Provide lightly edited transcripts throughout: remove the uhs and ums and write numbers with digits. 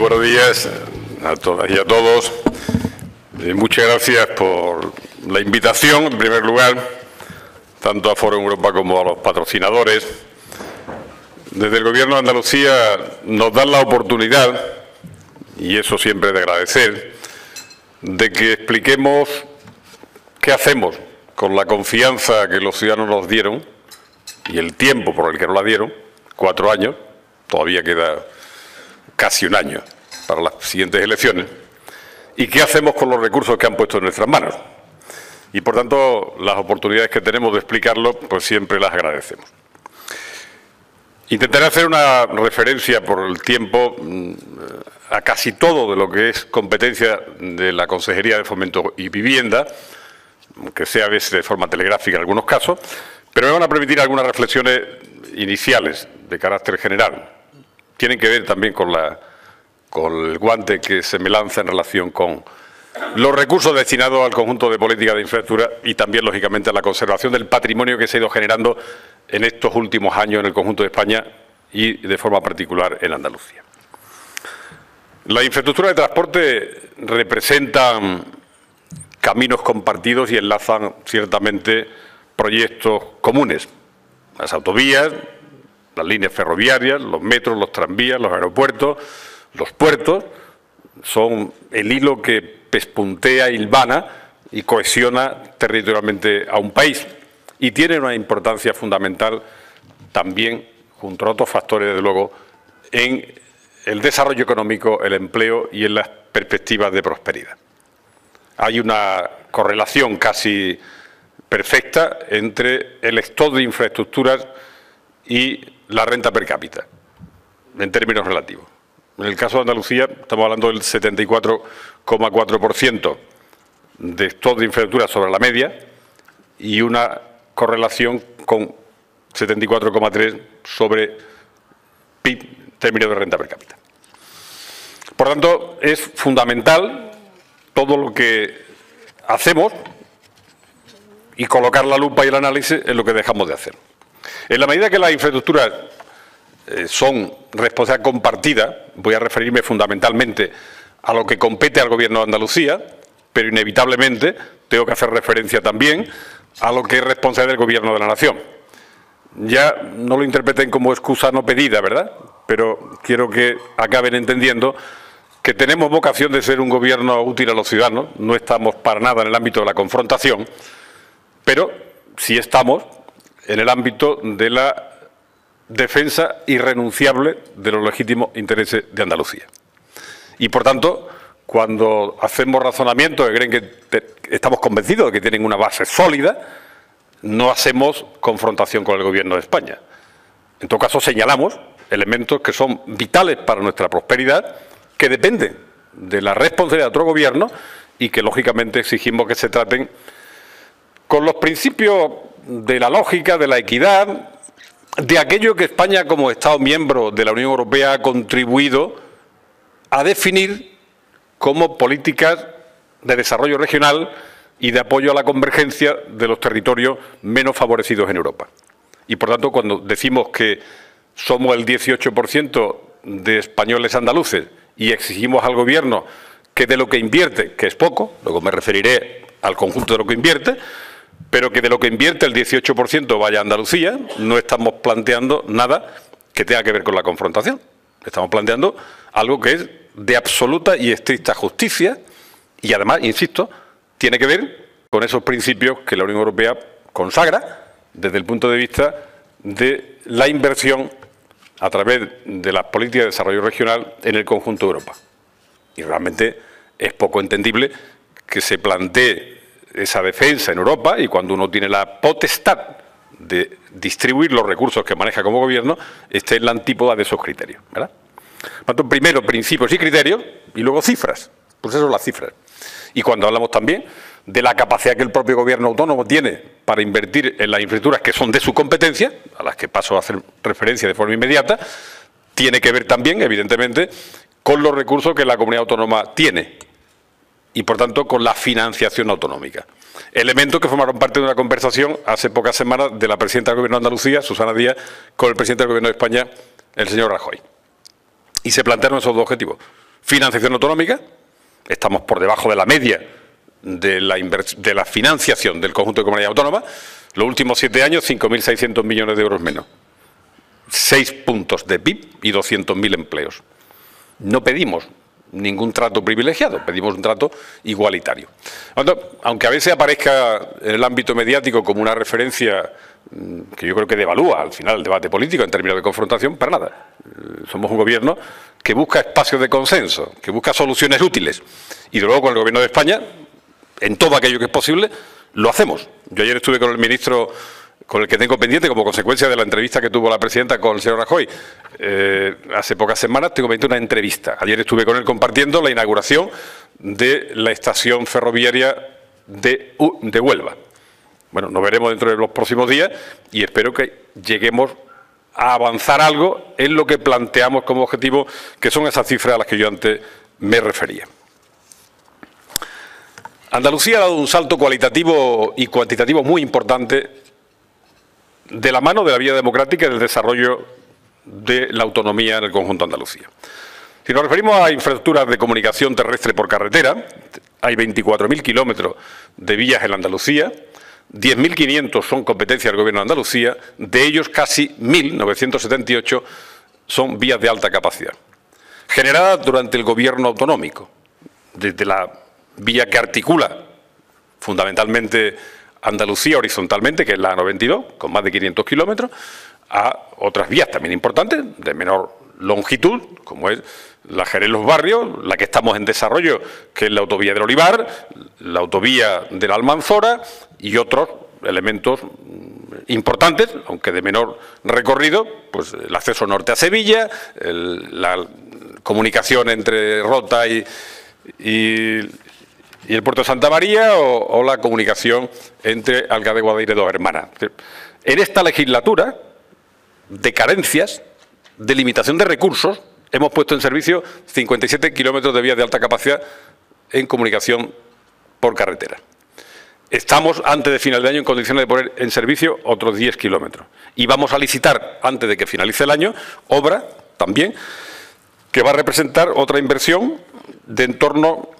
buenos días a todas y a todos. Muchas gracias por la invitación, en primer lugar, tanto a Foro Europa como a los patrocinadores. Desde el Gobierno de Andalucía nos dan la oportunidad, y eso siempre es de agradecer, de que expliquemos qué hacemos con la confianza que los ciudadanos nos dieron y el tiempo por el que nos la dieron, 4 años, todavía queda casi un año para las siguientes elecciones, y qué hacemos con los recursos que han puesto en nuestras manos. Y, por tanto, las oportunidades que tenemos de explicarlo, pues siempre las agradecemos. Intentaré hacer una referencia por el tiempo a casi todo de lo que es competencia de la Consejería de Fomento y Vivienda, aunque sea a veces de forma telegráfica en algunos casos, pero me van a permitir algunas reflexiones iniciales de carácter general. Tienen que ver también con el guante que se me lanza en relación con los recursos destinados al conjunto de políticas de infraestructura y también, lógicamente, a la conservación del patrimonio que se ha ido generando en estos últimos años en el conjunto de España y, de forma particular, en Andalucía. La infraestructura de transporte representan caminos compartidos y enlazan ciertamente proyectos comunes. Las autovías, las líneas ferroviarias, los metros, los tranvías, los aeropuertos, los puertos, son el hilo que pespuntea, hilvana y cohesiona territorialmente a un país. Y tienen una importancia fundamental también, junto a otros factores, desde luego, en el desarrollo económico, el empleo y en las perspectivas de prosperidad. Hay una correlación casi perfecta entre el stock de infraestructuras y la renta per cápita, en términos relativos. En el caso de Andalucía estamos hablando del 74,4% de stock de infraestructuras sobre la media y una correlación con 74,3% sobre PIB en términos de renta per cápita. Por tanto, es fundamental todo lo que hacemos y colocar la lupa y el análisis en lo que dejamos de hacer. En la medida que las infraestructuras son responsabilidad compartida, voy a referirme fundamentalmente a lo que compete al Gobierno de Andalucía, pero inevitablemente tengo que hacer referencia también a lo que es responsabilidad del Gobierno de la Nación. Ya no lo interpreten como excusa no pedida, ¿verdad? Pero quiero que acaben entendiendo que tenemos vocación de ser un Gobierno útil a los ciudadanos, no estamos para nada en el ámbito de la confrontación, pero sí estamos en el ámbito de la defensa irrenunciable de los legítimos intereses de Andalucía. Y, por tanto, cuando hacemos razonamientos que creen que estamos convencidos de que tienen una base sólida, no hacemos confrontación con el Gobierno de España. En todo caso, señalamos elementos que son vitales para nuestra prosperidad, que dependen de la responsabilidad de otro Gobierno y que, lógicamente, exigimos que se traten con los principios de la lógica, de la equidad, de aquello que España, como Estado miembro de la Unión Europea, ha contribuido a definir como políticas de desarrollo regional y de apoyo a la convergencia de los territorios menos favorecidos en Europa. Y, por tanto, cuando decimos que somos el 18% de españoles andaluces y exigimos al Gobierno que de lo que invierte, que es poco, luego me referiré al conjunto de lo que invierte, pero que de lo que invierte el 18% vaya a Andalucía, no estamos planteando nada que tenga que ver con la confrontación. Estamos planteando algo que es de absoluta y estricta justicia y, además, insisto, tiene que ver con esos principios que la Unión Europea consagra desde el punto de vista de la inversión a través de las políticas de desarrollo regional en el conjunto de Europa. Y realmente es poco entendible que se plantee esa defensa en Europa y cuando uno tiene la potestad de distribuir los recursos que maneja como Gobierno, esté en la antípoda de esos criterios, ¿verdad? Por tanto, primero principios y criterios y luego cifras. Pues eso son las cifras. Y cuando hablamos también de la capacidad que el propio Gobierno autónomo tiene para invertir en las infraestructuras que son de su competencia, a las que paso a hacer referencia de forma inmediata, tiene que ver también, evidentemente, con los recursos que la comunidad autónoma tiene y, por tanto, con la financiación autonómica. Elementos que formaron parte de una conversación hace pocas semanas de la presidenta del Gobierno de Andalucía, Susana Díaz, con el presidente del Gobierno de España, el señor Rajoy. Y se plantearon esos dos objetivos. Financiación autonómica, estamos por debajo de la media de la financiación del conjunto de comunidades autónomas. Los últimos 7 años, 5.600 millones de euros menos. 6 puntos de PIB y 200.000 empleos. No pedimos ningún trato privilegiado, pedimos un trato igualitario. Aunque a veces aparezca en el ámbito mediático como una referencia que yo creo que devalúa al final el debate político en términos de confrontación, para nada. Somos un gobierno que busca espacios de consenso, que busca soluciones útiles. Y de luego con el Gobierno de España, en todo aquello que es posible, lo hacemos. Yo ayer estuve con el ministro con el que tengo pendiente, como consecuencia de la entrevista que tuvo la presidenta con el señor Rajoy. Hace pocas semanas tengo pendiente una entrevista. Ayer estuve con él compartiendo la inauguración de la estación ferroviaria de Huelva. Bueno, nos veremos dentro de los próximos días y espero que lleguemos a avanzar algo en lo que planteamos como objetivo, que son esas cifras a las que yo antes me refería. Andalucía ha dado un salto cualitativo y cuantitativo muy importante de la mano de la vía democrática y del desarrollo de la autonomía en el conjunto de Andalucía. Si nos referimos a infraestructuras de comunicación terrestre por carretera, hay 24.000 kilómetros de vías en Andalucía, 10.500 son competencia del Gobierno de Andalucía, de ellos casi 1.978 son vías de alta capacidad, generadas durante el Gobierno autonómico, desde la vía que articula fundamentalmente Andalucía horizontalmente, que es la A92, con más de 500 kilómetros, a otras vías también importantes, de menor longitud, como es la Jerez-Los Barrios, la que estamos en desarrollo, que es la autovía del Olivar, la autovía de la Almanzora y otros elementos importantes, aunque de menor recorrido, pues el acceso norte a Sevilla, la comunicación entre Rota y el puerto de Santa María o la comunicación entre Alcalá de Guadaira y Dos Hermanas. En esta legislatura de carencias, de limitación de recursos, hemos puesto en servicio 57 kilómetros de vías de alta capacidad en comunicación por carretera. Estamos, antes de final de año, en condiciones de poner en servicio otros 10 kilómetros. Y vamos a licitar, antes de que finalice el año, obra también que va a representar otra inversión de en torno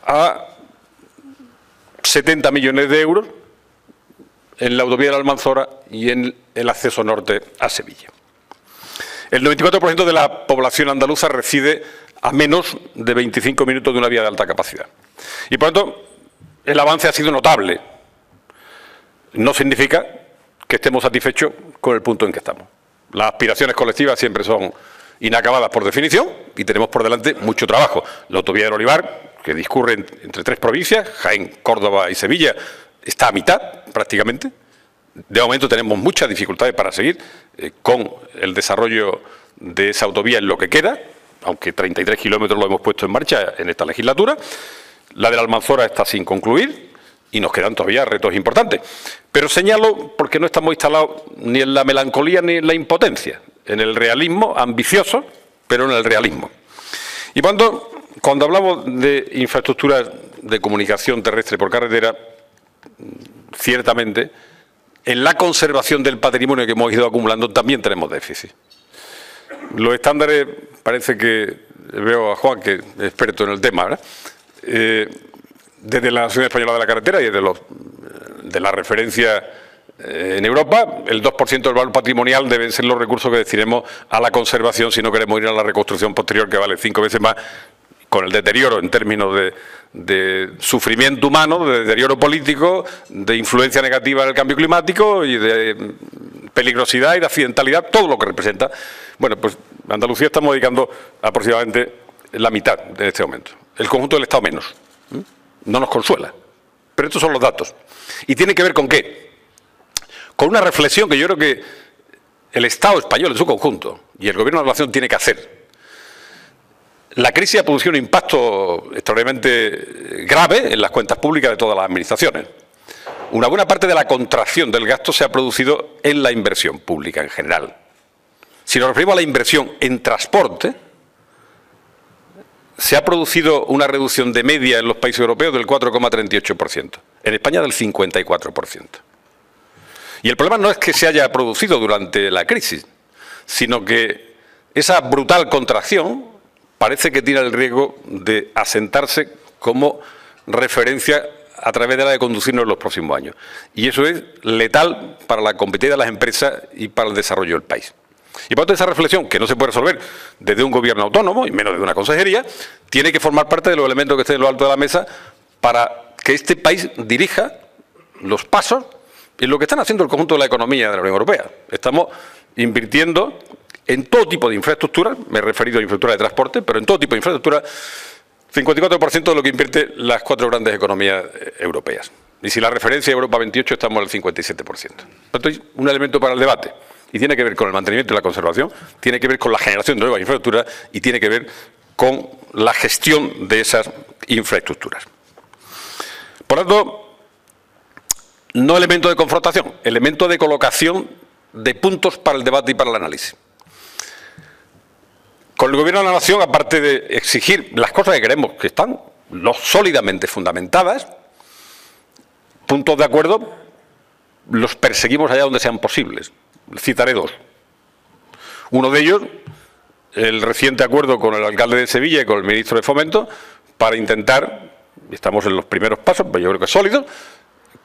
a 70 millones de euros en la autovía de la Almanzora y en el acceso norte a Sevilla. El 94% de la población andaluza reside a menos de 25 minutos de una vía de alta capacidad. Y por lo tanto, el avance ha sido notable. No significa que estemos satisfechos con el punto en que estamos. Las aspiraciones colectivas siempre son inacabadas por definición y tenemos por delante mucho trabajo. La autovía del Olivar, que discurre entre 3 provincias, Jaén, Córdoba y Sevilla, está a mitad prácticamente. De momento tenemos muchas dificultades para seguir con el desarrollo de esa autovía en lo que queda, aunque 33 kilómetros lo hemos puesto en marcha en esta legislatura. La de la Almanzora está sin concluir y nos quedan todavía retos importantes. Pero señalo porque no estamos instalados ni en la melancolía ni en la impotencia, en el realismo ambicioso, pero en el realismo. Y cuando hablamos de infraestructuras de comunicación terrestre por carretera, ciertamente, en la conservación del patrimonio que hemos ido acumulando también tenemos déficit. Los estándares, parece que veo a Juan, que es experto en el tema, ¿verdad? Desde la Asociación Española de la Carretera y de la referencia en Europa, el 2% del valor patrimonial deben ser los recursos que destinemos a la conservación si no queremos ir a la reconstrucción posterior, que vale 5 veces más, con el deterioro en términos de sufrimiento humano, de deterioro político, de influencia negativa del cambio climático y de peligrosidad y de accidentalidad, todo lo que representa. Bueno, pues Andalucía estamos dedicando aproximadamente la mitad en este momento. El conjunto del Estado menos. No nos consuela. Pero estos son los datos. ¿Y tiene que ver con qué? Con una reflexión que yo creo que el Estado español en su conjunto y el Gobierno de la Nación tiene que hacer. La crisis ha producido un impacto extraordinariamente grave en las cuentas públicas de todas las administraciones. Una buena parte de la contracción del gasto se ha producido en la inversión pública en general. Si nos referimos a la inversión en transporte, se ha producido una reducción de media en los países europeos del 4,38%, en España del 54%. Y el problema no es que se haya producido durante la crisis, sino que esa brutal contracción parece que tiene el riesgo de asentarse como referencia a través de la de conducirnos en los próximos años. Y eso es letal para la competitividad de las empresas y para el desarrollo del país. Y por lo tanto, esa reflexión, que no se puede resolver desde un gobierno autónomo, y menos desde una consejería, tiene que formar parte de los elementos que estén en lo alto de la mesa para que este país dirija los pasos en lo que están haciendo el conjunto de la economía de la Unión Europea. Estamos invirtiendo en todo tipo de infraestructuras, me he referido a infraestructura de transporte, pero en todo tipo de infraestructura, 54% de lo que invierten las 4 grandes economías europeas. Y si la referencia es Europa 28, estamos al 57%. Por tanto, es un elemento para el debate. Y tiene que ver con el mantenimiento y la conservación, tiene que ver con la generación de nuevas infraestructuras y tiene que ver con la gestión de esas infraestructuras. Por tanto, no elemento de confrontación, elemento de colocación de puntos para el debate y para el análisis. Con el Gobierno de la Nación, aparte de exigir las cosas que queremos, que están sólidamente fundamentadas, puntos de acuerdo los perseguimos allá donde sean posibles. Citaré 2. Uno de ellos, el reciente acuerdo con el alcalde de Sevilla y con el ministro de Fomento para intentar, estamos en los primeros pasos, pero yo creo que es sólido,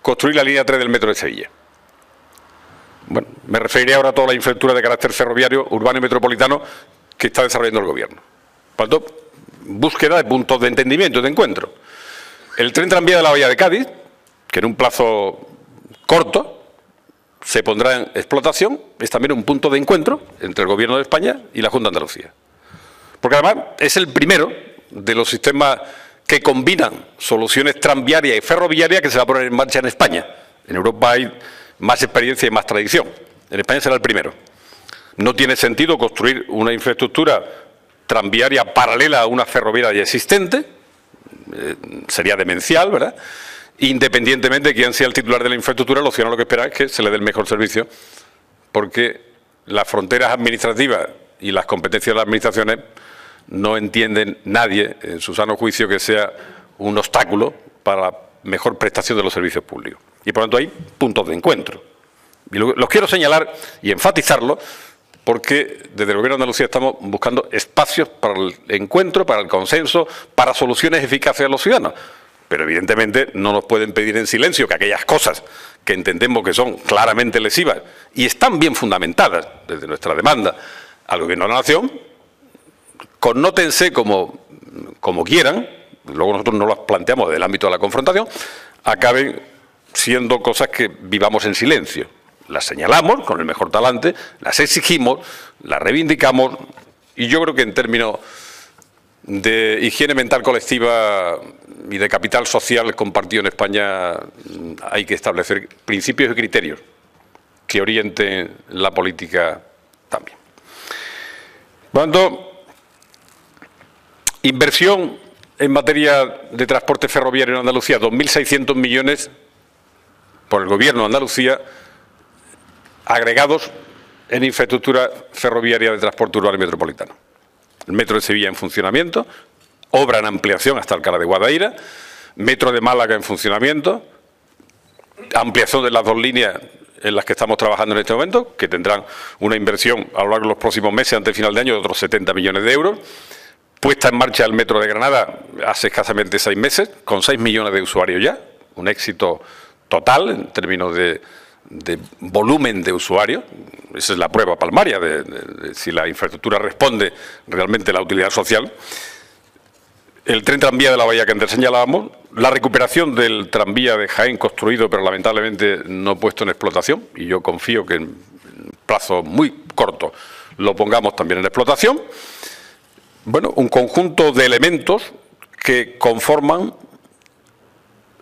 construir la línea 3 del metro de Sevilla. Bueno, me referiré ahora a toda la infraestructura de carácter ferroviario, urbano y metropolitano que está desarrollando el Gobierno. Por lo tanto, búsqueda de puntos de entendimiento, de encuentro. El tren tranvía de la Bahía de Cádiz, que en un plazo corto se pondrá en explotación, es también un punto de encuentro entre el Gobierno de España y la Junta de Andalucía. Porque además es el primero de los sistemas que combinan soluciones tranviarias y ferroviarias que se va a poner en marcha en España. En Europa hay más experiencia y más tradición. En España será el primero. No tiene sentido construir una infraestructura tranviaria paralela a una ferroviaria ya existente, sería demencial, ¿verdad? Independientemente de quién sea el titular de la infraestructura, los ciudadanos lo que esperan es que se le dé el mejor servicio, porque las fronteras administrativas y las competencias de las administraciones no entienden nadie, en su sano juicio, que sea un obstáculo para la mejor prestación de los servicios públicos. Y por lo tanto hay puntos de encuentro. Y los quiero señalar y enfatizarlo, porque desde el Gobierno de Andalucía estamos buscando espacios para el encuentro, para el consenso, para soluciones eficaces a los ciudadanos. Pero evidentemente no nos pueden pedir en silencio que aquellas cosas que entendemos que son claramente lesivas y están bien fundamentadas desde nuestra demanda al Gobierno de la Nación, connótense como quieran, luego nosotros no las planteamos desde el ámbito de la confrontación, acaben siendo cosas que vivamos en silencio. Las señalamos con el mejor talante, las exigimos, las reivindicamos y yo creo que en términos de higiene mental colectiva y de capital social compartido en España hay que establecer principios y criterios que orienten la política también. Por lo tanto, inversión en materia de transporte ferroviario en Andalucía, 2.600 millones por el Gobierno de Andalucía, agregados en infraestructura ferroviaria de transporte urbano y metropolitano. El metro de Sevilla en funcionamiento, obra en ampliación hasta Alcalá de Guadaira, metro de Málaga en funcionamiento, ampliación de las 2 líneas en las que estamos trabajando en este momento, que tendrán una inversión a lo largo de los próximos meses, antes del final de año, de otros 70 millones de euros. Puesta en marcha el metro de Granada hace escasamente 6 meses, con 6 millones de usuarios ya, un éxito total en términos de volumen de usuarios. Esa es la prueba palmaria de si la infraestructura responde realmente a la utilidad social. El tren tranvía de la Bahía que antes señalábamos, la recuperación del tranvía de Jaén construido pero lamentablemente no puesto en explotación, y yo confío que en plazo muy corto lo pongamos también en explotación. Bueno, un conjunto de elementos que conforman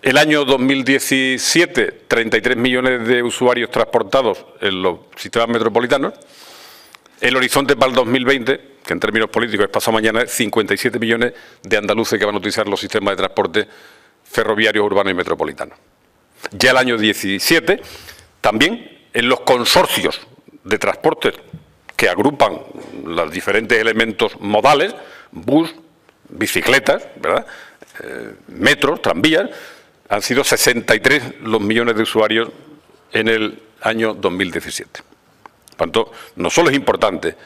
el año 2017, 33 millones de usuarios transportados en los sistemas metropolitanos. El horizonte para el 2020, que en términos políticos es pasado mañana, es 57 millones de andaluces que van a utilizar los sistemas de transporte ferroviarios, urbanos y metropolitanos. Ya el año 17, también en los consorcios de transporte que agrupan los diferentes elementos modales, bus, bicicletas, ¿verdad? Metros, tranvías, han sido 63 los millones de usuarios en el año 2017. Por tanto, no solo es importante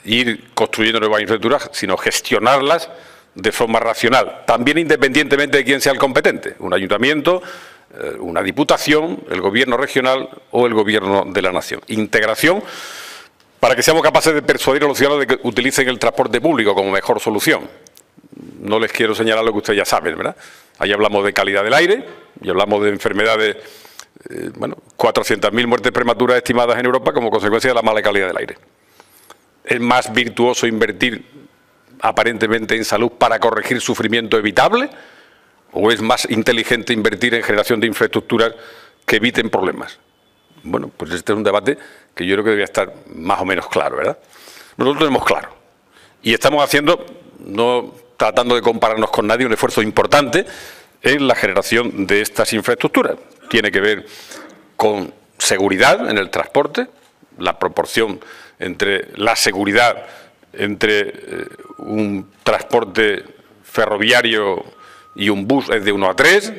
ir construyendo nuevas infraestructuras, sino gestionarlas de forma racional, también independientemente de quién sea el competente, un ayuntamiento, una diputación, el gobierno regional o el gobierno de la nación. Integración para que seamos capaces de persuadir a los ciudadanos de que utilicen el transporte público como mejor solución. No les quiero señalar lo que ustedes ya saben, ¿verdad? Ahí hablamos de calidad del aire y hablamos de enfermedades, 400.000 muertes prematuras estimadas en Europa como consecuencia de la mala calidad del aire. Es más virtuoso invertir aparentemente en salud para corregir sufrimiento evitable, o es más inteligente invertir en generación de infraestructuras que eviten problemas. Bueno, pues este es un debate que yo creo que debería estar más o menos claro, ¿verdad? Nosotros lo tenemos claro. Y estamos haciendo, no tratando de compararnos con nadie, un esfuerzo importante en la generación de estas infraestructuras. Tiene que ver con seguridad en el transporte, la proporción entre la seguridad entre un transporte ferroviario y un bus es de 1 a 3,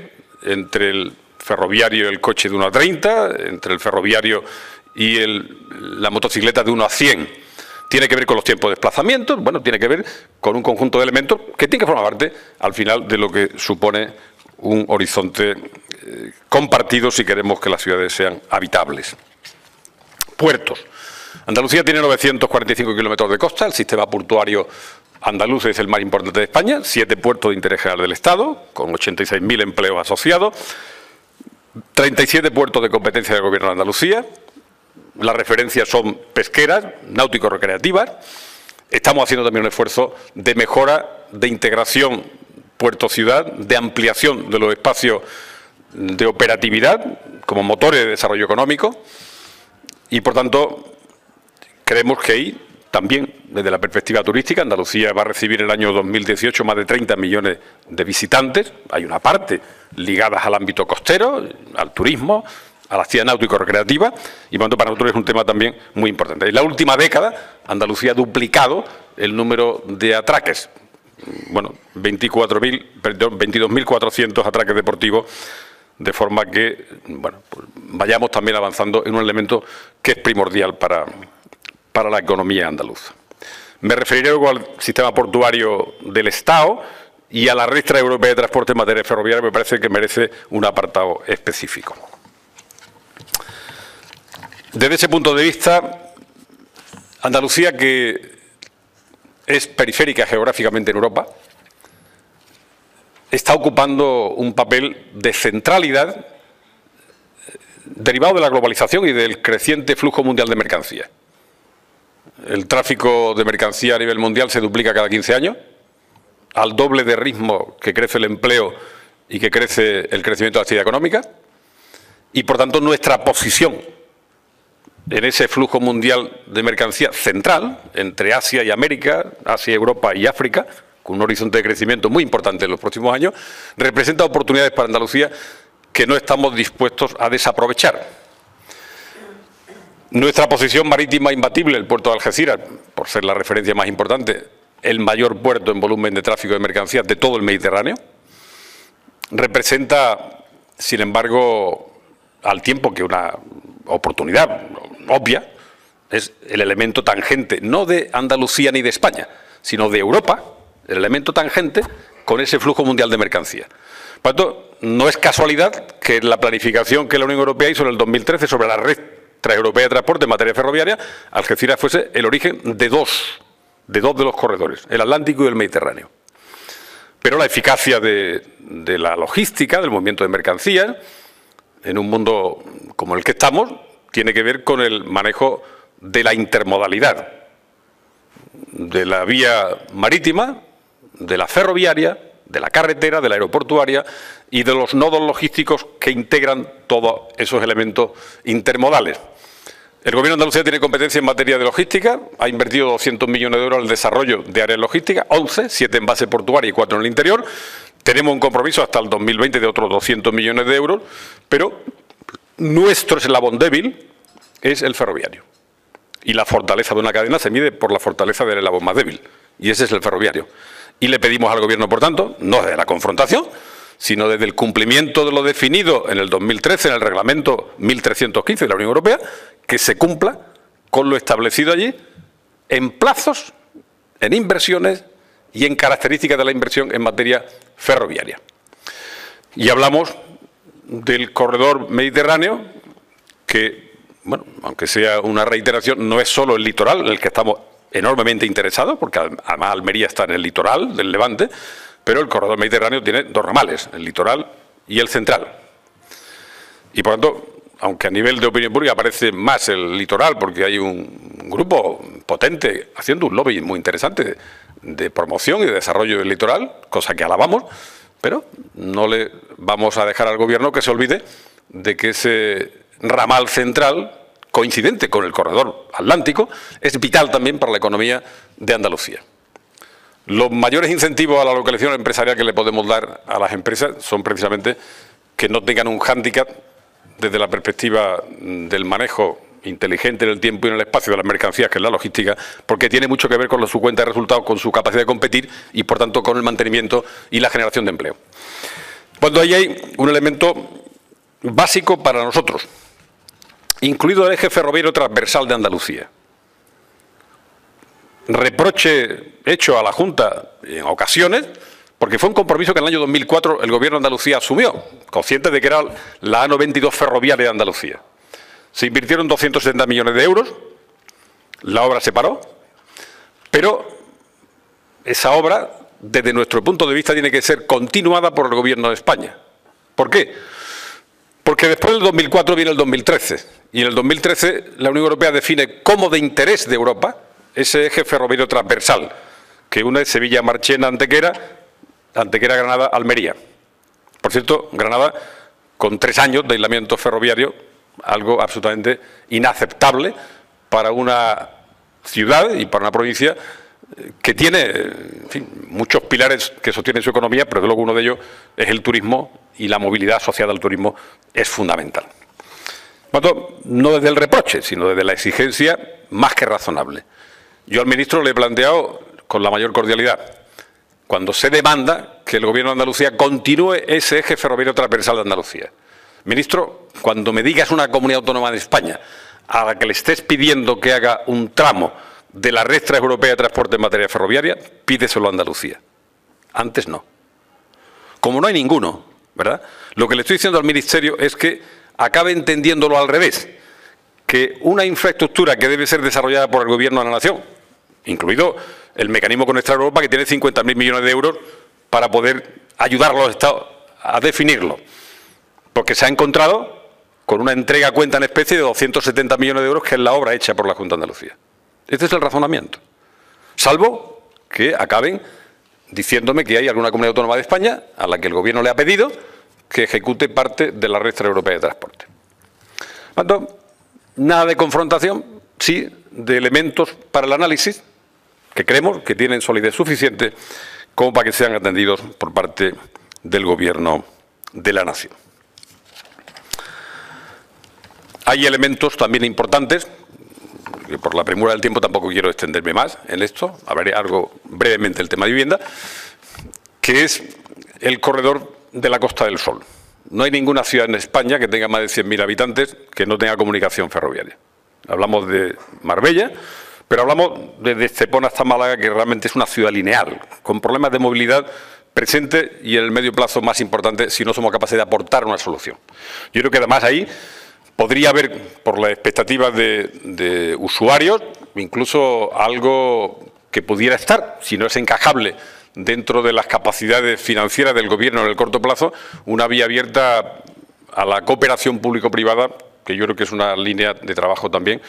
entre el ferroviario y el coche de 1 a 30, entre el ferroviario y la motocicleta de 1 a 100. Tiene que ver con los tiempos de desplazamiento, bueno, tiene que ver con un conjunto de elementos que tiene que formar parte, al final, de lo que supone un horizonte compartido si queremos que las ciudades sean habitables. Puertos. Andalucía tiene 945 kilómetros de costa, el sistema portuario andaluz es el más importante de España, 7 puertos de interés general del Estado, con 86.000 empleos asociados, 37 puertos de competencia del Gobierno de Andalucía, las referencias son pesqueras, náutico-recreativas. Estamos haciendo también un esfuerzo de mejora, de integración puerto-ciudad, de ampliación de los espacios de operatividad como motores de desarrollo económico y, por tanto, creemos que ahí también, desde la perspectiva turística, Andalucía va a recibir en el año 2018 más de 30 millones de visitantes. Hay una parte ligada al ámbito costero, al turismo, a la actividad náutico-recreativa y, por tanto, para nosotros es un tema también muy importante. En la última década, Andalucía ha duplicado el número de atraques. Bueno, 22.400 atraques deportivos, de forma que, bueno, pues vayamos también avanzando en un elemento que es primordial para la economía andaluza. Me referiré luego al sistema portuario del Estado y a la Red Transeuropea de Transporte en materia ferroviaria, me parece que merece un apartado específico. Desde ese punto de vista, Andalucía, que es periférica geográficamente en Europa, está ocupando un papel de centralidad derivado de la globalización y del creciente flujo mundial de mercancías. El tráfico de mercancía a nivel mundial se duplica cada 15 años, al doble de ritmo que crece el empleo y que crece el crecimiento de la actividad económica, y por tanto nuestra posición en ese flujo mundial de mercancía central, entre Asia y América, Asia, Europa y África, con un horizonte de crecimiento muy importante en los próximos años, representa oportunidades para Andalucía que no estamos dispuestos a desaprovechar. Nuestra posición marítima imbatible, el puerto de Algeciras, por ser la referencia más importante, el mayor puerto en volumen de tráfico de mercancías de todo el Mediterráneo, representa, sin embargo, al tiempo que una oportunidad obvia, es el elemento tangente, no de Andalucía ni de España, sino de Europa, el elemento tangente con ese flujo mundial de mercancías. Por lo tanto, no es casualidad que la planificación que la Unión Europea hizo en el 2013 sobre la Red Transeuropea de Transporte en materia ferroviaria, Algeciras fuese el origen de dos de los corredores, el Atlántico y el Mediterráneo. Pero la eficacia de la logística, del movimiento de mercancías, en un mundo como el que estamos, tiene que ver con el manejo de la intermodalidad, de la vía marítima, de la ferroviaria, de la carretera, de la aeroportuaria y de los nodos logísticos que integran todos esos elementos intermodales. El Gobierno de Andalucía tiene competencia en materia de logística, ha invertido 200 millones de euros en el desarrollo de áreas logísticas, 11, 7 en base portuaria y 4 en el interior. Tenemos un compromiso hasta el 2020 de otros 200 millones de euros, pero nuestro eslabón débil es el ferroviario. Y la fortaleza de una cadena se mide por la fortaleza del eslabón más débil, y ese es el ferroviario. Y le pedimos al Gobierno, por tanto, no desde la confrontación, sino desde el cumplimiento de lo definido en el 2013 en el Reglamento 1315 de la Unión Europea, que se cumpla con lo establecido allí en plazos, en inversiones y en características de la inversión en materia ferroviaria. Y hablamos del corredor mediterráneo, que, bueno, aunque sea una reiteración, no es solo el litoral en el que estamos enormemente interesados, porque además Almería está en el litoral del Levante, pero el corredor mediterráneo tiene dos ramales, el litoral y el central. Y por lo tanto, aunque a nivel de opinión pública aparece más el litoral, porque hay un grupo potente haciendo un lobby muy interesante de promoción y de desarrollo del litoral, cosa que alabamos, pero no le vamos a dejar al Gobierno que se olvide de que ese ramal central, coincidente con el corredor atlántico, es vital también para la economía de Andalucía. Los mayores incentivos a la localización empresarial que le podemos dar a las empresas son precisamente que no tengan un hándicap desde la perspectiva del manejo inteligente en el tiempo y en el espacio de las mercancías, que es la logística, porque tiene mucho que ver con su cuenta de resultados, con su capacidad de competir y, por tanto, con el mantenimiento y la generación de empleo. Cuando ahí hay un elemento básico para nosotros, incluido el eje ferroviario transversal de Andalucía. Reproche hecho a la Junta en ocasiones, porque fue un compromiso que en el año 2004 el Gobierno de Andalucía asumió, consciente de que era la A92 ferroviaria de Andalucía. Se invirtieron 270 millones de euros, la obra se paró, pero esa obra, desde nuestro punto de vista, tiene que ser continuada por el Gobierno de España. ¿Por qué? Porque después del 2004 viene el 2013, y en el 2013 la Unión Europea define como de interés de Europa ese eje ferroviario transversal, que une Sevilla-Marchena, Antequera, Granada, Almería. Por cierto, Granada con 3 años de aislamiento ferroviario, algo absolutamente inaceptable para una ciudad y para una provincia que tiene, en fin, muchos pilares que sostienen su economía, pero de luego uno de ellos es el turismo, y la movilidad asociada al turismo es fundamental. Por lo tanto, no desde el reproche, sino desde la exigencia más que razonable. Yo al ministro le he planteado con la mayor cordialidad, cuando se demanda que el Gobierno de Andalucía continúe ese eje ferroviario transversal de Andalucía. Ministro, cuando me digas una comunidad autónoma de España a la que le estés pidiendo que haga un tramo de la red transeuropea de transporte en materia ferroviaria, pídeselo a Andalucía. Antes no. Como no hay ninguno, ¿verdad? Lo que le estoy diciendo al Ministerio es que acabe entendiéndolo al revés, que una infraestructura que debe ser desarrollada por el Gobierno de la Nación, incluido el mecanismo Conectar Europa, que tiene 50.000 millones de euros para poder ayudar a los Estados a definirlo, porque se ha encontrado con una entrega a cuenta en especie de 270 millones de euros, que es la obra hecha por la Junta de Andalucía. Este es el razonamiento. Salvo que acaben diciéndome que hay alguna comunidad autónoma de España a la que el Gobierno le ha pedido que ejecute parte de la red transeuropea de transporte. Por lo tanto, nada de confrontación, sí de elementos para el análisis que creemos que tienen solidez suficiente como para que sean atendidos por parte del Gobierno de la Nación. Hay elementos también importantes, que por la premura del tiempo tampoco quiero extenderme más en esto, hablaré algo brevemente del tema de vivienda, que es el corredor de la Costa del Sol. No hay ninguna ciudad en España que tenga más de 100.000 habitantes que no tenga comunicación ferroviaria. Hablamos de Marbella, pero hablamos desde Estepona hasta Málaga, que realmente es una ciudad lineal, con problemas de movilidad presente y en el medio plazo más importante si no somos capaces de aportar una solución. Yo creo que además ahí podría haber, por las expectativas de usuarios, incluso algo que pudiera estar, si no es encajable dentro de las capacidades financieras del Gobierno en el corto plazo, una vía abierta a la cooperación público-privada, que yo creo que es una línea de trabajo también.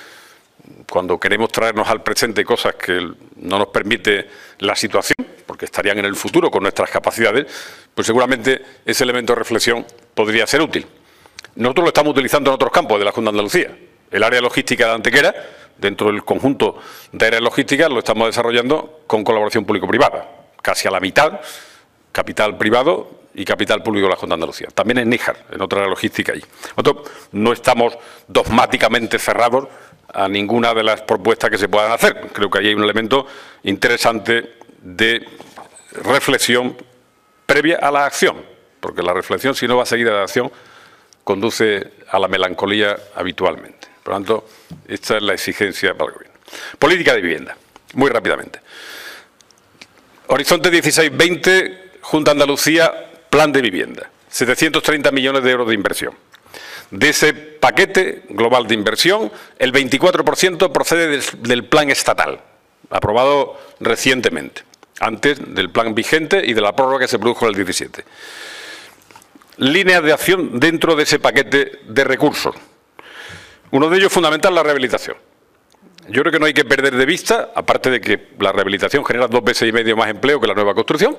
Cuando queremos traernos al presente cosas que no nos permite la situación, porque estarían en el futuro con nuestras capacidades, pues seguramente ese elemento de reflexión podría ser útil. Nosotros lo estamos utilizando en otros campos de la Junta de Andalucía. El área logística de Antequera, dentro del conjunto de áreas logísticas, lo estamos desarrollando con colaboración público-privada. Casi a la mitad, capital privado y capital público de la Junta de Andalucía. También en Níjar, en otra área logística ahí. Nosotros no estamos dogmáticamente cerrados a ninguna de las propuestas que se puedan hacer. Creo que ahí hay un elemento interesante de reflexión previa a la acción, porque la reflexión, si no va seguida de la acción, conduce a la melancolía habitualmente. Por lo tanto, esta es la exigencia para el Gobierno. Política de vivienda. Muy rápidamente. Horizonte 16-20, Junta de Andalucía, Plan de Vivienda. 730 millones de euros de inversión. De ese paquete global de inversión, el 24% procede del plan estatal, aprobado recientemente, antes del plan vigente y de la prórroga que se produjo en el 17. Líneas de acción dentro de ese paquete de recursos. Uno de ellos fundamental, la rehabilitación. Yo creo que no hay que perder de vista, aparte de que la rehabilitación genera 2,5 veces más empleo que la nueva construcción.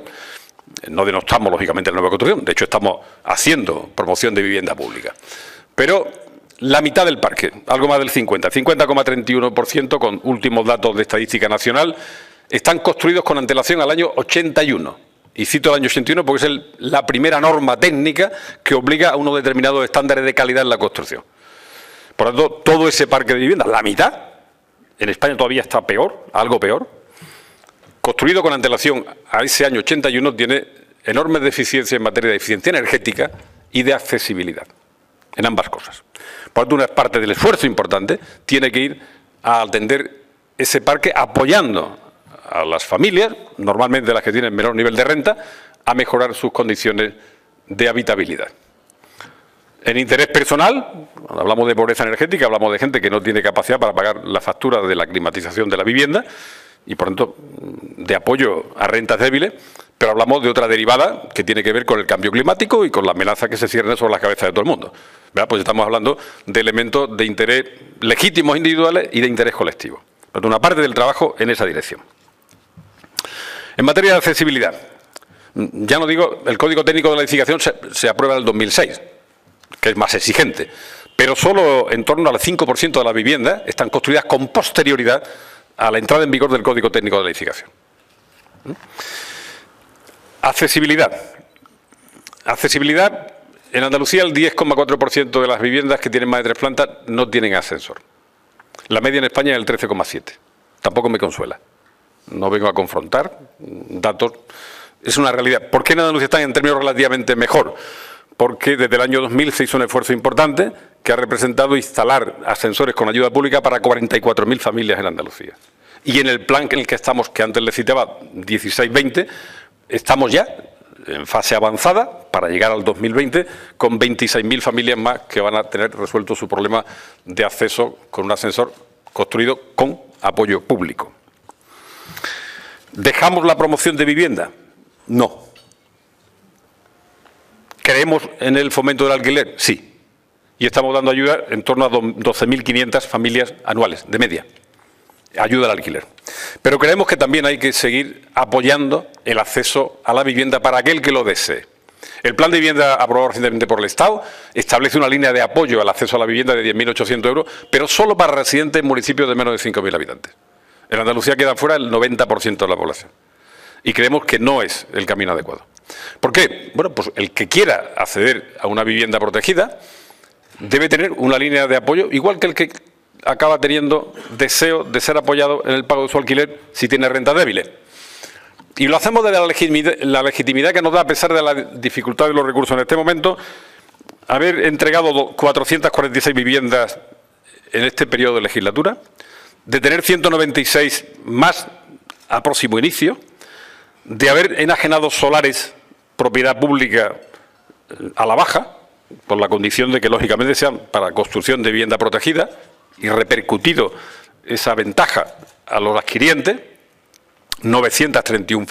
No denostamos, lógicamente, la nueva construcción. De hecho, estamos haciendo promoción de vivienda pública. Pero la mitad del parque, algo más del 50,31%, con últimos datos de Estadística Nacional, están construidos con antelación al año 81. Y cito el año 81 porque es la primera norma técnica que obliga a unos determinados estándares de calidad en la construcción. Por lo tanto, todo ese parque de vivienda, la mitad, en España todavía está peor, algo peor, construido con antelación a ese año 81, tiene enormes deficiencias en materia de eficiencia energética y de accesibilidad, en ambas cosas. Por lo tanto, una parte del esfuerzo importante tiene que ir a atender ese parque apoyando a las familias, normalmente las que tienen menor nivel de renta, a mejorar sus condiciones de habitabilidad. En interés personal, cuando hablamos de pobreza energética, hablamos de gente que no tiene capacidad para pagar la factura de la climatización de la vivienda y, por tanto, de apoyo a rentas débiles, pero hablamos de otra derivada que tiene que ver con el cambio climático y con la amenaza que se cierne sobre las cabezas de todo el mundo. ¿Verdad? Pues estamos hablando de elementos de interés legítimos individuales y de interés colectivo. Por tanto, una parte del trabajo en esa dirección. En materia de accesibilidad, ya no digo, el Código Técnico de la Edificación se aprueba en el 2006, que es más exigente, pero solo en torno al 5% de las viviendas están construidas con posterioridad a la entrada en vigor del Código Técnico de la Edificación. Accesibilidad. Accesibilidad, en Andalucía el 10,4% de las viviendas que tienen más de 3 plantas no tienen ascensor. La media en España es el 13,7%. Tampoco me consuela. No vengo a confrontar datos. Es una realidad. ¿Por qué en Andalucía están en términos relativamente mejor? Porque desde el año 2000 se hizo un esfuerzo importante que ha representado instalar ascensores con ayuda pública para 44.000 familias en Andalucía. Y en el plan en el que estamos, que antes le citaba, 16-20, estamos ya en fase avanzada para llegar al 2020 con 26.000 familias más que van a tener resuelto su problema de acceso con un ascensor construido con apoyo público. ¿Dejamos la promoción de vivienda? No. ¿Creemos en el fomento del alquiler? Sí. Y estamos dando ayuda en torno a 12.500 familias anuales, de media. Ayuda al alquiler. Pero creemos que también hay que seguir apoyando el acceso a la vivienda para aquel que lo desee. El plan de vivienda aprobado recientemente por el Estado establece una línea de apoyo al acceso a la vivienda de 10.800 euros, pero solo para residentes en municipios de menos de 5.000 habitantes. En Andalucía queda fuera el 90% de la población. Y creemos que no es el camino adecuado. ¿Por qué? Bueno, pues el que quiera acceder a una vivienda protegida debe tener una línea de apoyo, igual que el que acaba teniendo deseo de ser apoyado en el pago de su alquiler si tiene rentas débiles. Y lo hacemos desde la legitimidad que nos da, a pesar de la dificultad de los recursos en este momento, haber entregado 446 viviendas en este periodo de legislatura, de tener 196 más a próximo inicio, de haber enajenado solares, propiedad pública, a la baja, por la condición de que, lógicamente, sean para construcción de vivienda protegida, y repercutido esa ventaja a los adquirientes, 931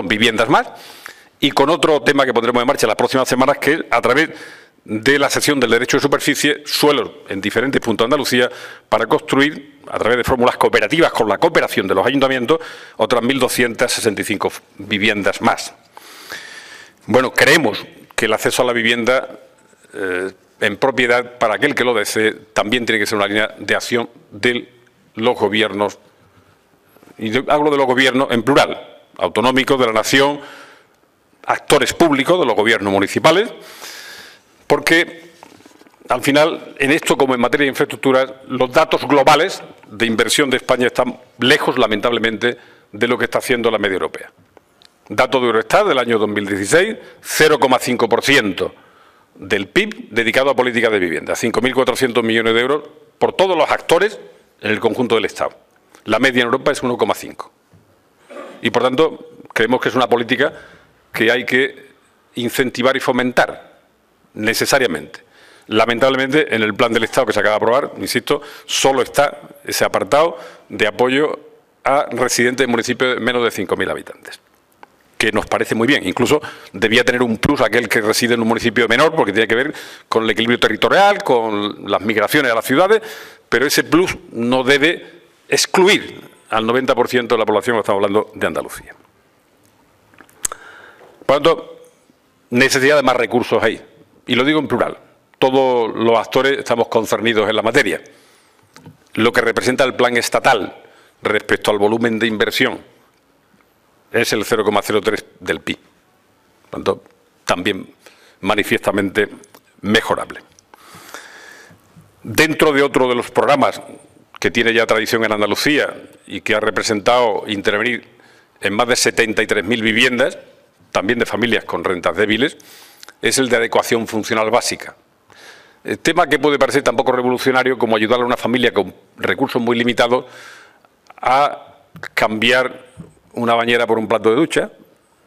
viviendas más, y con otro tema que pondremos en marcha las próximas semanas, que es a través de la cesión del derecho de superficie, suelos en diferentes puntos de Andalucía, para construir, a través de fórmulas cooperativas, con la cooperación de los ayuntamientos, otras 1.265 viviendas más. Bueno, creemos que el acceso a la vivienda en propiedad, para aquel que lo desee, también tiene que ser una línea de acción de los gobiernos, y yo hablo de los gobiernos en plural, autonómicos, de la nación, actores públicos, de los gobiernos municipales, porque al final, en esto como en materia de infraestructuras, los datos globales de inversión de España están lejos, lamentablemente, de lo que está haciendo la media europea. Dato de Eurostat del año 2016, 0,5% del PIB dedicado a políticas de vivienda, 5.400 millones de euros por todos los actores en el conjunto del Estado. La media en Europa es 1,5. Y, por tanto, creemos que es una política que hay que incentivar y fomentar necesariamente. Lamentablemente, en el plan del Estado que se acaba de aprobar, insisto, solo está ese apartado de apoyo a residentes de municipios de menos de 5.000 habitantes, que nos parece muy bien. Incluso debía tener un plus aquel que reside en un municipio menor, porque tiene que ver con el equilibrio territorial, con las migraciones a las ciudades, pero ese plus no debe excluir al 90% de la población, estamos hablando de Andalucía. Por lo tanto, necesidad de más recursos ahí, y lo digo en plural. Todos los actores estamos concernidos en la materia. Lo que representa el plan estatal respecto al volumen de inversión es el 0,03 del PIB. Por lo tanto, también manifiestamente mejorable. Dentro de otro de los programas que tiene ya tradición en Andalucía y que ha representado intervenir en más de 73.000 viviendas, también de familias con rentas débiles, es el de adecuación funcional básica. El tema que puede parecer tan poco revolucionario como ayudar a una familia con recursos muy limitados a cambiar una bañera por un plato de ducha,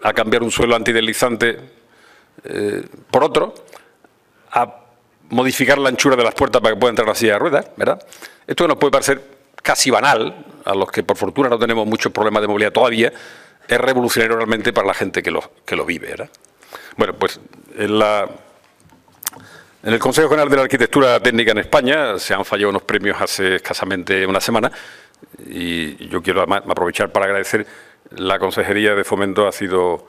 a cambiar un suelo antideslizante por otro, a modificar la anchura de las puertas para que pueda entrar la silla de ruedas, ¿verdad? Esto nos puede parecer casi banal, a los que por fortuna no tenemos muchos problemas de movilidad todavía, es revolucionario realmente para la gente que lo vive, ¿verdad? Bueno, pues en el Consejo General de la Arquitectura Técnica en España se han fallado unos premios hace escasamente una semana y yo quiero además aprovechar para agradecer. La Consejería de Fomento ha sido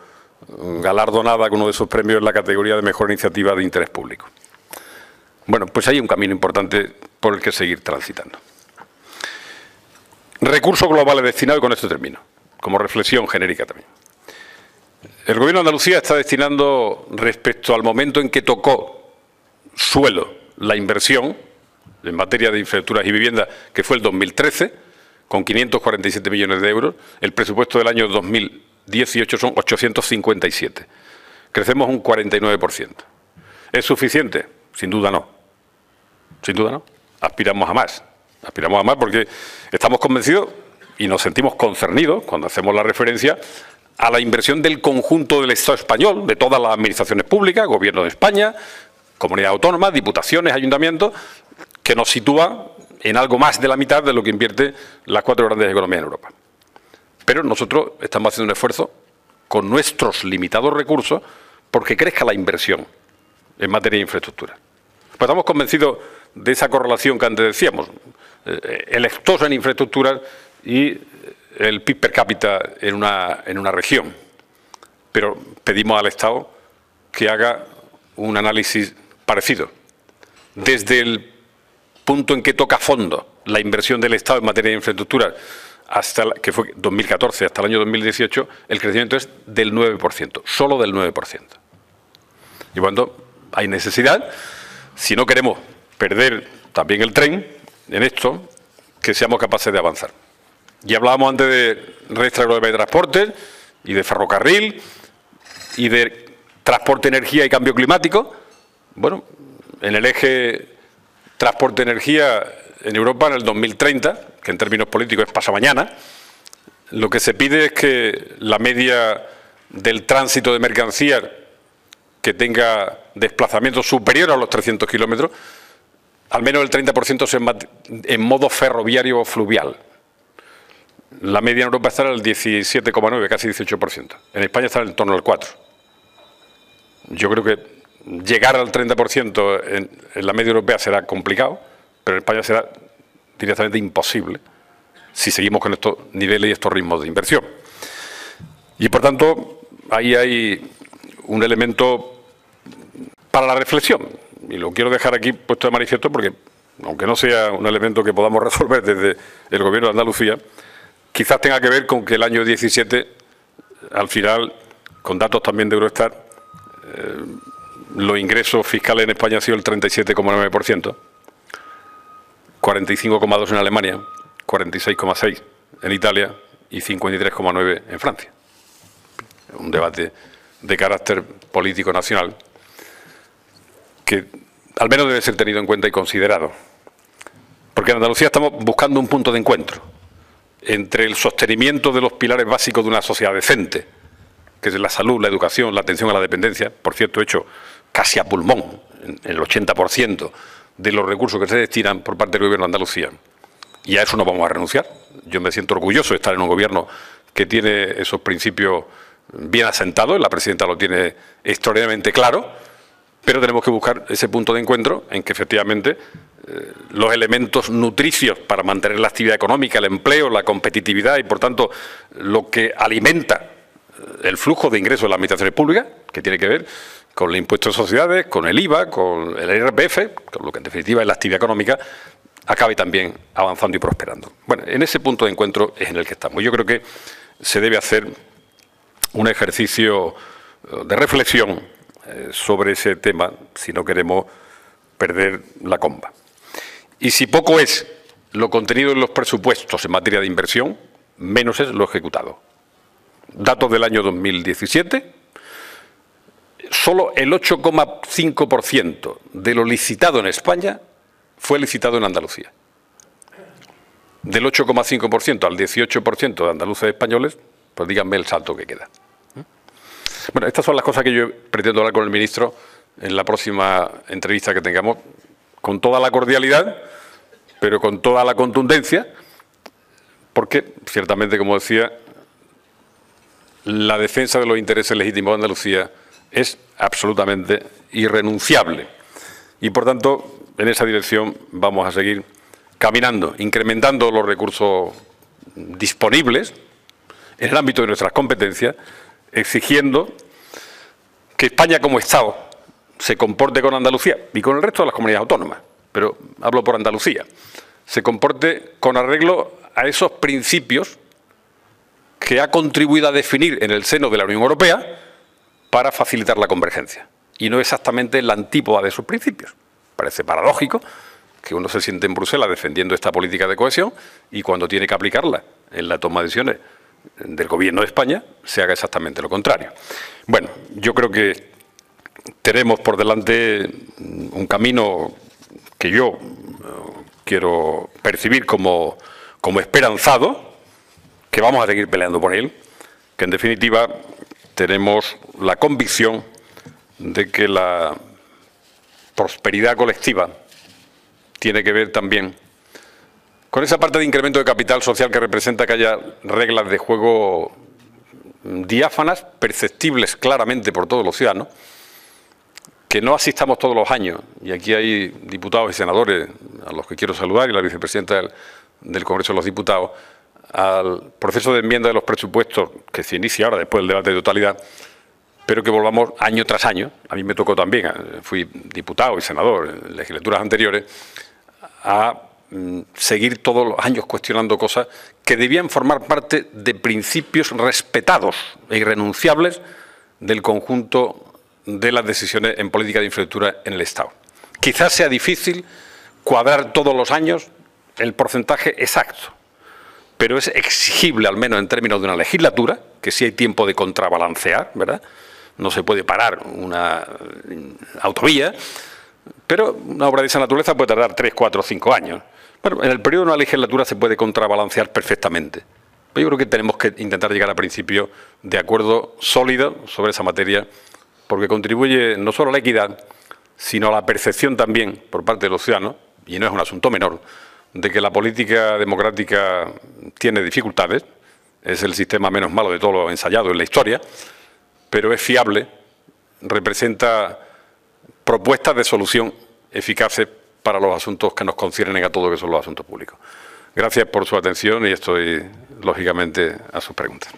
galardonada con uno de esos premios en la categoría de Mejor Iniciativa de Interés Público. Bueno, pues hay un camino importante por el que seguir transitando. Recursos globales destinados, y con esto termino, como reflexión genérica también. El Gobierno de Andalucía está destinando, respecto al momento en que tocó suelo la inversión en materia de infraestructuras y vivienda, que fue el 2013, con 547 millones de euros, el presupuesto del año 2018 son 857. Crecemos un 49%. ¿Es suficiente? Sin duda no. Sin duda no. Aspiramos a más. Aspiramos a más porque estamos convencidos y nos sentimos concernidos cuando hacemos la referencia a la inversión del conjunto del Estado español, de todas las administraciones públicas, Gobierno de España, comunidades autónomas, diputaciones, ayuntamientos, que nos sitúa en algo más de la mitad de lo que invierte las 4 grandes economías en Europa. Pero nosotros estamos haciendo un esfuerzo con nuestros limitados recursos porque crezca la inversión en materia de infraestructura. Pues estamos convencidos de esa correlación que antes decíamos, el extoso en infraestructuras y el PIB per cápita en una región. Pero pedimos al Estado que haga un análisis parecido. Desde el punto en que toca a fondo la inversión del Estado en materia de infraestructuras, que fue 2014 hasta el año 2018, el crecimiento es del 9%, solo del 9%. Y cuando hay necesidad, si no queremos perder también el tren en esto, que seamos capaces de avanzar. Ya hablábamos antes de red transeuropea de transporte y de ferrocarril y de transporte, energía y cambio climático. Bueno, en el eje transporte-energía en Europa en el 2030, que en términos políticos es pasamañana, lo que se pide es que la media del tránsito de mercancías que tenga desplazamiento superior a los 300 kilómetros, al menos el 30% sea en modo ferroviario o fluvial. La media en Europa está en el 17,9, casi 18%. En España está en torno al 4%. Yo creo que llegar al 30% en la media europea será complicado, pero en España será directamente imposible si seguimos con estos niveles y estos ritmos de inversión. Y, por tanto, ahí hay un elemento para la reflexión. Y lo quiero dejar aquí puesto de manifiesto porque, aunque no sea un elemento que podamos resolver desde el Gobierno de Andalucía, quizás tenga que ver con que el año 17, al final, con datos también de Eurostat, los ingresos fiscales en España han sido el 37,9%, 45,2% en Alemania, 46,6% en Italia y 53,9% en Francia. Un debate de carácter político nacional que al menos debe ser tenido en cuenta y considerado. Porque en Andalucía estamos buscando un punto de encuentro entre el sostenimiento de los pilares básicos de una sociedad decente, que es la salud, la educación, la atención a la dependencia, por cierto, hecho casi a pulmón, en el 80% de los recursos que se destinan por parte del Gobierno de Andalucía. Y a eso no vamos a renunciar. Yo me siento orgulloso de estar en un Gobierno que tiene esos principios bien asentados, la presidenta lo tiene extraordinariamente claro, pero tenemos que buscar ese punto de encuentro en que efectivamente los elementos nutricios para mantener la actividad económica, el empleo, la competitividad y, por tanto, lo que alimenta el flujo de ingresos de las administraciones públicas, que tiene que ver con el impuesto de sociedades, con el IVA, con el IRPF, con lo que en definitiva es la actividad económica, acabe también avanzando y prosperando. Bueno, en ese punto de encuentro es en el que estamos. Yo creo que se debe hacer un ejercicio de reflexión sobre ese tema si no queremos perder la comba. Y si poco es lo contenido en los presupuestos en materia de inversión, menos es lo ejecutado. Datos del año 2017, solo el 8,5% de lo licitado en España fue licitado en Andalucía. Del 8,5% al 18% de andaluces españoles, pues díganme el salto que queda. Bueno, estas son las cosas que yo pretendo hablar con el ministro en la próxima entrevista que tengamos, con toda la cordialidad, pero con toda la contundencia, porque ciertamente, como decía, la defensa de los intereses legítimos de Andalucía es absolutamente irrenunciable. Y, por tanto, en esa dirección vamos a seguir caminando, incrementando los recursos disponibles en el ámbito de nuestras competencias, exigiendo que España como Estado se comporte con Andalucía y con el resto de las comunidades autónomas, pero hablo por Andalucía, se comporte con arreglo a esos principios que ha contribuido a definir en el seno de la Unión Europea para facilitar la convergencia. Y no exactamente la antípoda de esos principios. Parece paradójico que uno se siente en Bruselas defendiendo esta política de cohesión y cuando tiene que aplicarla en la toma de decisiones del Gobierno de España se haga exactamente lo contrario. Bueno, yo creo que tenemos por delante un camino que yo quiero percibir como esperanzado, que vamos a seguir peleando por él, que en definitiva tenemos la convicción de que la prosperidad colectiva tiene que ver también con esa parte de incremento de capital social que representa que haya reglas de juego diáfanas, perceptibles claramente por todos los ciudadanos, que no asistamos todos los años, y aquí hay diputados y senadores a los que quiero saludar y la vicepresidenta del Congreso de los Diputados, al proceso de enmienda de los presupuestos que se inicia ahora después del debate de totalidad, pero que volvamos año tras año. A mí me tocó también, fui diputado y senador en legislaturas anteriores, a seguir todos los años cuestionando cosas que debían formar parte de principios respetados e irrenunciables del conjunto de las decisiones en política de infraestructura en el Estado. Quizás sea difícil cuadrar todos los años el porcentaje exacto, pero es exigible, al menos en términos de una legislatura, que sí hay tiempo de contrabalancear, ¿verdad? No se puede parar una autovía, pero una obra de esa naturaleza puede tardar 3, 4 o 5 años. Bueno, en el periodo de una legislatura se puede contrabalancear perfectamente. Pero yo creo que tenemos que intentar llegar a principios de acuerdo sólido sobre esa materia, porque contribuye no solo a la equidad, sino a la percepción también por parte de los ciudadanos, y no es un asunto menor, de que la política democrática tiene dificultades, es el sistema menos malo de todo lo ensayado en la historia, pero es fiable, representa propuestas de solución eficaces para los asuntos que nos conciernen a todos, que son los asuntos públicos. Gracias por su atención y estoy, lógicamente, a sus preguntas.